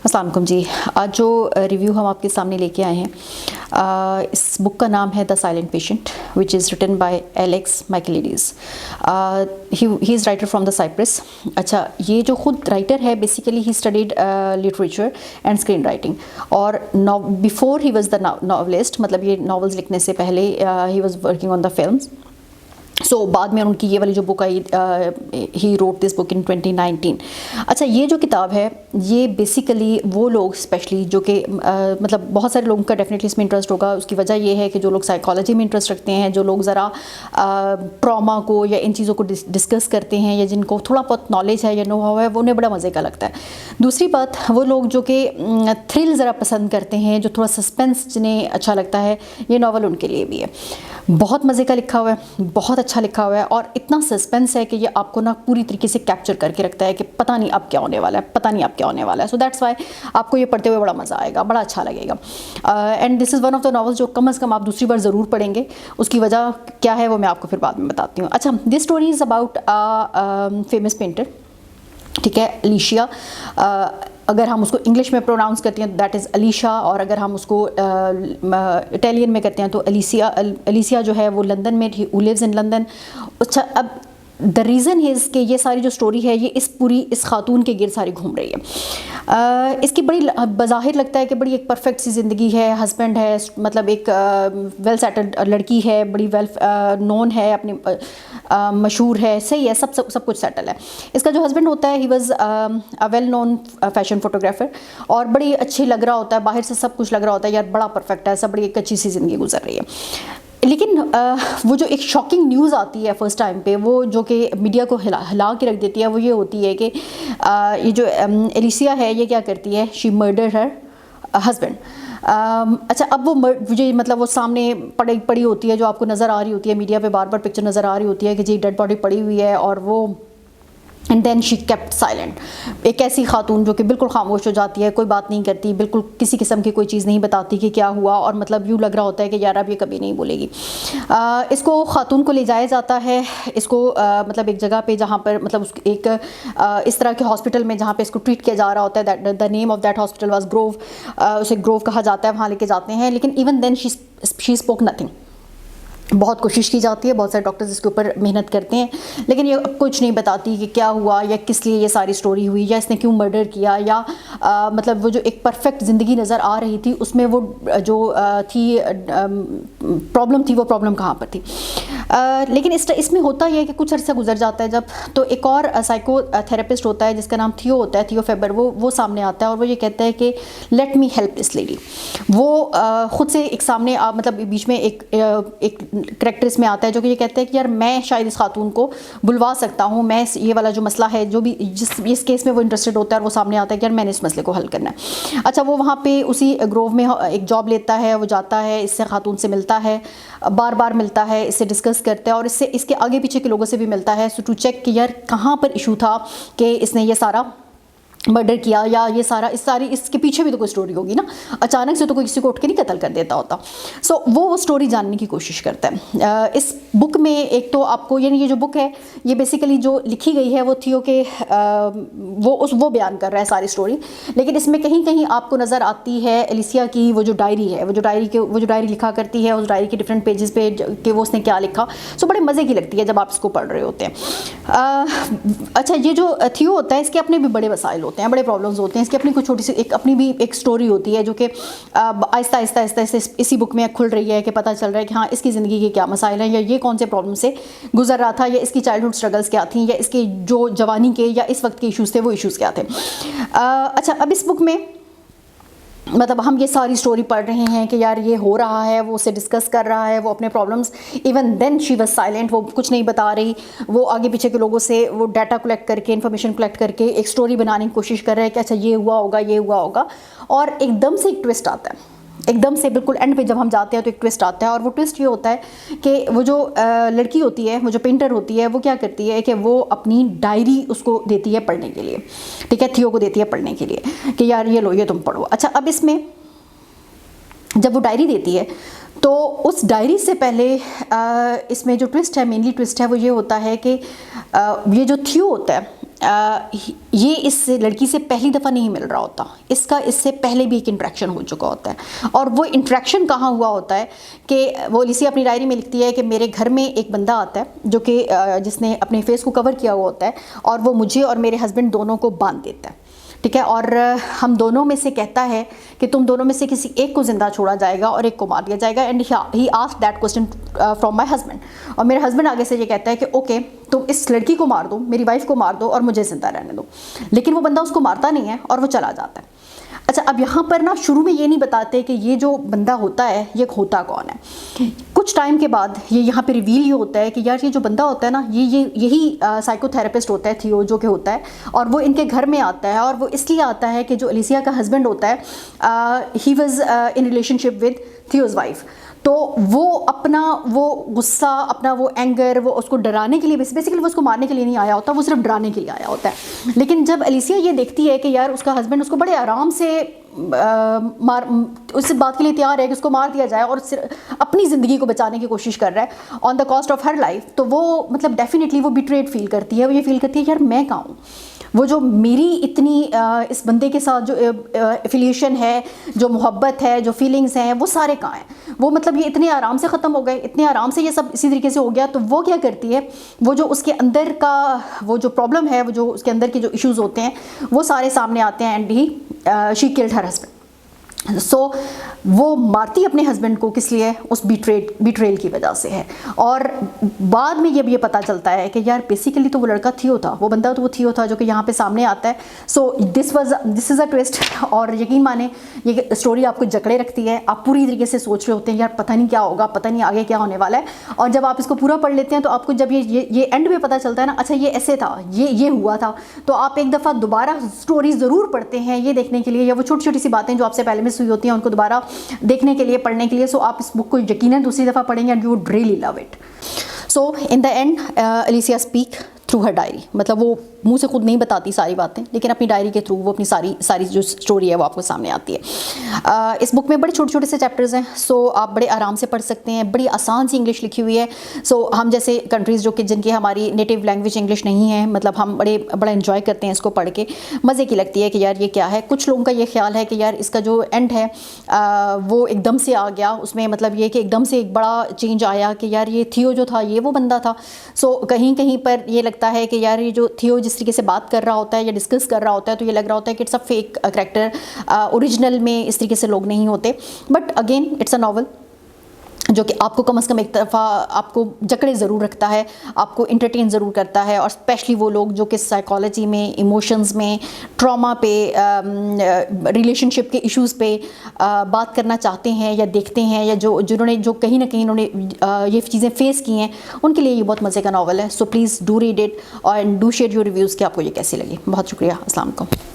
अस्सलाम वालेकुम जी। आज जो रिव्यू हम आपके सामने लेके आए हैं, इस बुक का नाम है the silent patient, which is written by Alex Michaelides. He is writer from the Cyprus. अच्छा, ये जो खुद राइटर है, basically he studied literature and screen writing, और before he was the novelist, मतलब ये नॉवेल्स लिखने से पहले he was working on the films. बाद में उनकी ये वाली जो बुक आई, he wrote this book in 2019। अच्छा, ये जो किताब है ये बेसिकली वो लोग स्पेशली जो कि मतलब बहुत सारे लोगों का डेफिनेटली इसमें इंटरेस्ट होगा। उसकी वजह ये है कि जो लोग साइकोलॉजी में इंटरेस्ट रखते हैं, जो लोग ज़रा ट्रॉमा को या इन चीज़ों को डिस्कस करते हैं, या जिनको थोड़ा बहुत नॉलेज है या नो हाउ है, वो उन्हें बड़ा मज़े का लगता है। दूसरी बात, वो लोग जो कि थ्रिल ज़रा पसंद करते हैं, जो थोड़ा सस्पेंस जिन्हें अच्छा लगता है, ये नावल उनके लिए भी है। बहुत मज़े का लिखा हुआ है, बहुत अच्छा लिखा हुआ है, और इतना सस्पेंस है कि ये आपको ना पूरी तरीके से कैप्चर करके रखता है कि पता नहीं अब क्या होने वाला है, पता नहीं अब क्या होने वाला है। सो दैट्स वाई आपको ये पढ़ते हुए बड़ा मज़ा आएगा, बड़ा अच्छा लगेगा। And this is one of the novels जो कम अज़ कम आप दूसरी बार ज़रूर पढ़ेंगे। उसकी वजह क्या है वो मैं आपको फिर बाद में बताती हूँ। अच्छा, this story is about famous painter, ठीक है, अलीशिया। अगर हम उसको इंग्लिश में प्रोनाउंस करते हैं दैट इज़ अलीशा, और अगर हम उसको इटालियन में करते हैं तो अलीसिया जो है वो लंदन में, हु लिव्स इन लंदन। अच्छा, अब द रीज़न इज़ कि ये सारी जो स्टोरी है ये इस खातून के गिर्द सारी घूम रही है। इसकी बड़ी बज़ाहिर लगता है कि बड़ी एक परफेक्ट सी ज़िंदगी है, हस्बैंड है, मतलब एक वेल सेटल्ड लड़की है, बड़ी वेल नोन है, अपनी मशहूर है, सही है, सब कुछ सेटल है। इसका जो हस्बैंड होता है, he was a well known fashion photographer, और बड़ी अच्छी लग रहा होता है, बाहर से सब कुछ लग रहा होता है यार बड़ा परफेक्ट है, सब बड़ी एक अच्छी सी ज़िंदगी गुजर रही है। लेकिन वो जो एक शॉकिंग न्यूज़ आती है फर्स्ट टाइम पे, वो जो कि मीडिया को हिला के रख देती है, वो ये होती है कि ये जो एलिसिया है ये क्या करती है, शी मर्डर हर हस्बैंड। अच्छा, अब वो मुझे मतलब वो सामने पड़ी होती है, जो आपको नज़र आ रही होती है, मीडिया पे बार बार पिक्चर नज़र आ रही होती है कि जी डेड बॉडी पड़ी हुई है, और वो and then she kept silent. एक ऐसी खातून जो कि बिल्कुल खामोश हो जाती है, कोई बात नहीं करती, बिल्कुल किसी किस्म की कोई चीज़ नहीं बताती कि क्या हुआ, और मतलब यूँ लग रहा होता है कि यार अब ये कभी नहीं बोलेगी। इसको खातून को ले जाया जाता है, इसको मतलब एक जगह पे जहाँ पर मतलब एक इस तरह के हॉस्पिटल में जहाँ पे इसको ट्रीट किया जा रहा होता है। The name of that hospital was Grove, उसे ग्रोव कहा जाता है, वहाँ लेके जाते हैं। लेकिन even then she spoke nothing. बहुत कोशिश की जाती है, बहुत सारे डॉक्टर्स इसके ऊपर मेहनत करते हैं, लेकिन ये कुछ नहीं बताती कि क्या हुआ, या किस लिए ये सारी स्टोरी हुई, या इसने क्यों मर्डर किया, या मतलब वो जो एक परफेक्ट ज़िंदगी नज़र आ रही थी उसमें वो जो थी प्रॉब्लम थी, वो प्रॉब्लम कहाँ पर थी। लेकिन इसमें होता यह है कि कुछ अर्सा गुजर जाता है जब, तो एक और साइको थेरेपिस्ट होता है जिसका नाम थियो होता है, थियो फेबर, वो सामने आता है, और वो ये कहता है कि let me help this lady. वो ख़ुद से एक सामने मतलब बीच में एक करेक्टर इसमें आता है जो कि ये कहता है कि यार मैं शायद इस खातून को बुलवा सकता हूँ, मैं ये वाला जो मसला है, जो भी इस केस में वो इंटरेस्टेड होता है, और वो सामने आता है कि यार मैंने इस मसले को हल करना है। अच्छा, वो वहाँ पे उसी ग्रोव में एक जॉब लेता है, वो जाता है, इससे खातून से मिलता है, बार बार मिलता है, इससे डिस्कस करता है, और इसके आगे पीछे के लोगों से भी मिलता है, सो टू चेक कि यार कहाँ पर इशू था कि इसने ये सारा मर्डर किया, या ये सारा इसके पीछे भी तो कोई स्टोरी होगी ना, अचानक से तो कोई किसी को उठ के नहीं कत्ल कर देता होता। सो वो स्टोरी जानने की कोशिश करता है। इस बुक में एक तो आपको यानी ये जो बुक है ये बेसिकली जो लिखी गई है वो थियो के वो बयान कर रहा है सारी स्टोरी, लेकिन इसमें कहीं कहीं आपको नज़र आती है एलिसिया की वो जो डायरी है, वो जो डायरी लिखा करती है, उस डायरी के डिफरेंट पेजेस पे कि वो उसने क्या लिखा। सो बड़े मज़े की लगती है जब आप इसको पढ़ रहे होते हैं। अच्छा, ये जो थियो होता है इसके अपने भी बड़े वसाइल होते हैं, बड़े प्रॉब्लम्स होते हैं, इसकी अपनी कुछ छोटी सी अपनी भी एक स्टोरी होती है जो कि आहिस्ता आहिस्ता इसी बुक में खुल रही है कि पता चल रहा है कि हाँ इसकी ज़िंदगी के क्या मसाइल हैं, या ये कौन से प्रॉब्लम से गुजर रहा था, या इसकी चाइल्डहुड स्ट्रगल्स क्या थी, या इसके जो जवानी के या इस वक्त के इश्यूज़ थे वो इश्यूज़ क्या थे। अच्छा, अब इस बुक में मतलब हम ये सारी स्टोरी पढ़ रहे हैं कि यार ये हो रहा है, वो उसे डिस्कस कर रहा है, वो अपने problems, even then she was silent, वो कुछ नहीं बता रही, वो आगे पीछे के लोगों से वो डाटा कलेक्ट करके, इन्फॉर्मेशन कलेक्ट करके एक स्टोरी बनाने की कोशिश कर रहे हैं कि अच्छा ये हुआ होगा, और एकदम से एक ट्विस्ट आता है, एकदम से बिल्कुल एंड पे जब हम जाते हैं तो एक ट्विस्ट आता है, और वो ट्विस्ट ये होता है कि वो जो लड़की होती है, वो जो पेंटर होती है, वो क्या करती है कि वो अपनी डायरी उसको देती है पढ़ने के लिए, ठीक है, थियो को देती है पढ़ने के लिए कि यार ये लो, ये तुम पढ़ो। अच्छा, अब इसमें जब वो डायरी देती है तो उस डायरी से पहले इसमें जो ट्विस्ट है, मेनली ट्विस्ट है, वो ये होता है कि ये जो थियो होता है ये इस लड़की से पहली दफ़ा नहीं मिल रहा होता, इसका इससे पहले भी एक इंट्रैक्शन हो चुका होता है। और वो इंट्रैक्शन कहाँ हुआ होता है कि वो लिसी अपनी डायरी में लिखती है कि मेरे घर में एक बंदा आता है जो कि जिसने अपने फेस को कवर किया हुआ होता है और वो मुझे और मेरे हस्बैंड दोनों को बांध देता है, ठीक है, और हम दोनों में से कहता है कि तुम दोनों में से किसी एक को ज़िंदा छोड़ा जाएगा और एक को मार दिया जाएगा। And he asked that question from my husband, और मेरे हस्बैंड आगे से ये कहता है कि ओके तुम इस लड़की को मार दो, मेरी वाइफ को मार दो और मुझे ज़िंदा रहने दो। लेकिन वो बंदा उसको मारता नहीं है और वो चला जाता है। अच्छा, अब यहाँ पर ना शुरू में ये नहीं बताते कि ये जो बंदा होता है ये होता कौन है। कुछ टाइम के बाद ये यहाँ पे रिवील ये होता है कि यार ये जो बंदा होता है ना यही साइकोथेरेपिस्ट होता है, थियो जो कि होता है, और वो इनके घर में आता है। और वो इसलिए आता है कि जो एलिसिया का हस्बैंड होता है he was in relationship with Theo's wife, तो वो अपना वो गुस्सा, अपना वो एंगर, वो उसको डराने के लिए, बेसिकली वो उसको मारने के लिए नहीं आया होता, वो सिर्फ डराने के लिए आया होता है। लेकिन जब एलिसिया ये देखती है कि यार उसका हस्बैंड उसको बड़े आराम से उस बात के लिए तैयार है कि उसको मार दिया जाए और सिर्फ अपनी ज़िंदगी को बचाने की कोशिश कर रहा है on the cost of her life, तो वो मतलब डेफिनेटली वो बिट्रेड फील करती है। वो ये फील करती है यार मैं कहाँ हूँ, वो जो मेरी इतनी इस बंदे के साथ जो एफिलिएशन है, जो मोहब्बत है, जो फीलिंग्स हैं, वो सारे कहाँ हैं। वो मतलब ये इतने आराम से ख़त्म हो गए, इतने आराम से ये सब इसी तरीके से हो गया। तो वो क्या करती है, वो जो उसके अंदर का वो जो प्रॉब्लम है, वो जो उसके अंदर के जो इश्यूज़ होते हैं वो सारे सामने आते हैं। And she killed her husband. So वो मारती अपने हस्बैंड को किस लिए, उस बिट्रेल की वजह से है। और बाद में ये पता चलता है कि यार बेसिकली तो वो लड़का थियो था, वो बंदा तो वो थियो था जो कि यहाँ पे सामने आता है। So this is a twist. और यकीन माने ये स्टोरी आपको जकड़े रखती है, आप पूरी तरीके से सोच रहे होते हैं यार पता नहीं क्या होगा, पता नहीं आगे क्या होने वाला है। और जब आप इसको पूरा पढ़ लेते हैं तो आपको जब ये एंड में पता चलता है ना, अच्छा ये ऐसे था, ये हुआ था, तो आप एक दफ़ा दोबारा स्टोरी ज़रूर पढ़ते हैं ये देखने के लिए, या वो छोटी छोटी सी बातें जो आपसे पहले हुई होती हैं उनको दोबारा देखने के लिए, पढ़ने के लिए। सो आप इस बुक को यकीनन दूसरी दफ़ा पढ़ेंगे and you would really love it. So in the end Alicia speak through her diary, मतलब वो मुंह से खुद नहीं बताती सारी बातें, लेकिन अपनी डायरी के थ्रू वो अपनी सारी जो स्टोरी है वो आपको सामने आती है। इस बुक में बड़े छोटे छोटे से चैप्टर्स हैं, सो आप बड़े आराम से पढ़ सकते हैं। बड़ी आसान सी इंग्लिश लिखी हुई है। सो हम जैसे कंट्रीज़ जो कि जिनकी हमारी नेटिव लैंग्वेज इंग्लिश नहीं है, मतलब हम बड़ा इन्जॉय करते हैं इसको पढ़ के, मज़े की लगती है कि यार ये क्या है। कुछ लोगों का ये ख्याल है कि यार इसका जो एंड है वो एकदम से आ गया, उसमें मतलब ये कि एकदम से एक बड़ा चेंज आया कि यार ये थियो जो था ये वो बंदा था। सो कहीं कहीं पर ये लगता है कि यार ये जो थियो जिस तरीके से बात कर रहा होता है या डिस्कस कर रहा होता है तो ये लग रहा होता है कि it's a fake character, original में इस तरीके से लोग नहीं होते। But again it's a novel जो कि आपको कम से कम एक दफ़ा आपको जकड़े ज़रूर रखता है, आपको इंटरटेन ज़रूर करता है। और स्पेशली वो लोग जो कि साइकोलॉजी में, इमोशंस में, ट्रॉमा पे, रिलेशनशिप के इश्यूज़ पे बात करना चाहते हैं या देखते हैं, या जो कहीं ना कहीं इन्होंने ये चीज़ें फेस की हैं, उनके लिए ये बहुत मज़े का नावल है। So please do read it और डू शेयर योर रिव्यूज़ कि आपको ये कैसी लगी। बहुत शुक्रिया। अस्सलाम वालेकुम।